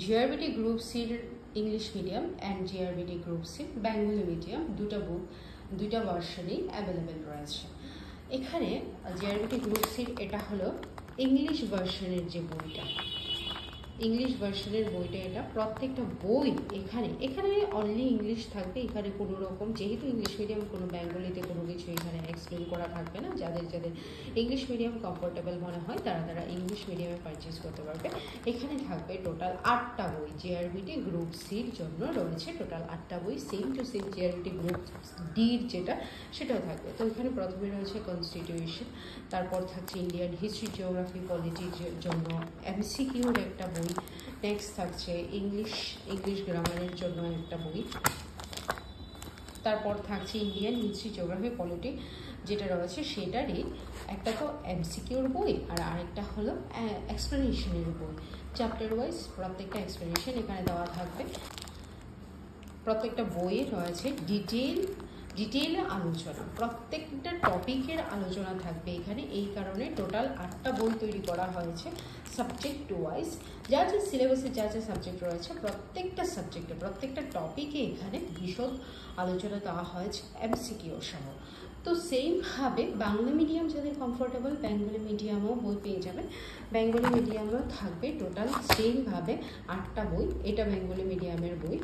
GRBT group সির English medium and GRBT group সির Bengali medium দুটা ভার্সনই অ্যাভেলেবেল রয়েছে। এখানে জিআরবিটি গ্রুপ সির এটা হলো ইংলিশ ভার্সনের যে বইটা, ইংলিশ ভার্সনের বইটা এটা। প্রত্যেকটা বই এখানে অনলি ইংলিশ থাকবে। এখানে কোনো রকম, যেহেতু ইংলিশ মিডিয়াম, কোনো বেঙ্গলিতে কোনো কিছু এখানে এক্সপ্লেন করা থাকবে না। যাদের ইংলিশ মিডিয়াম কমফোর্টেবল মনে হয় তারা ইংলিশ মিডিয়ামে পারচেস করতে পারবে। এখানে থাকবে টোটাল 8টা বই। জিআরবিটি গ্রুপ সির জন্য রয়েছে টোটাল 8টা বই, same to same GRBT group ডির সেটাও থাকবে। তো এখানে প্রথমে রয়েছে কনস্টিটিউশন, তারপর থাকছে ইন্ডিয়ান হিস্ট্রি, জিওগ্রাফি, পলিটির জন্য এমসিকিউর একটা বই। নেক্সট থাকছে ইংলিশ গ্রামারের জন্য একটা বই। তারপর থাকছে ইন্ডিয়ান হিস্ট্রি, জিওগ্রাফি, পলিটি যেটা রয়েছে সেটারই একটা তো এমসিকিউর বই, আর আরেকটা হলো এক্সপ্লেনেশনের বই। চ্যাপ্টার ওয়াইজ প্রত্যেকটা এক্সপ্লেনেশন এখানে দেওয়া থাকবে। প্রত্যেকটা বইয়ে রয়েছে ডিটেইলে আলোচনা, প্রত্যেকটা টপিকের আলোচনা থাকবে এখানে। এই কারণে টোটাল 8টা বই তৈরি করা হয়েছে সাবজেক্ট ওয়াইজ। যা সিলেবাসে যা সাবজেক্ট রয়েছে প্রত্যেকটা সাবজেক্টে, প্রত্যেকটা টপিকে এখানে বিশদ আলোচনা দেওয়া হয়েছে এমসিকিউ সহ। তো সেমভাবে বাংলা মিডিয়াম যাদের কমফোর্টেবল, বেঙ্গলি মিডিয়ামও বই পেয়ে যাবে। বেঙ্গলি মিডিয়ামেও থাকবে টোটাল সেমভাবে 8টা বই। এটা বেঙ্গলি মিডিয়ামের বই।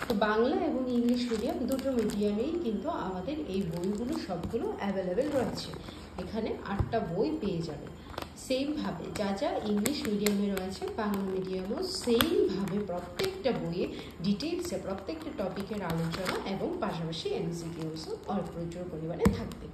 তো বাংলা এবং ইংলিশ মিডিয়াম দুটো মিডিয়ামেই কিন্তু আমাদের এই বইগুলো সবগুলো অ্যাভেলেবেল রয়েছে। এখানে 8টা বই পেয়ে যাবে। সেমভাবে যা ইংলিশ মিডিয়ামে রয়েছে বাংলা মিডিয়ামও সেইমভাবে প্রত্যেকটা বইয়ে ডিটেলসে প্রত্যেকটা টপিকের আলোচনা এবং পাশাপাশি এমসিকিউসও প্রচুর পরিমাণে থাকবে।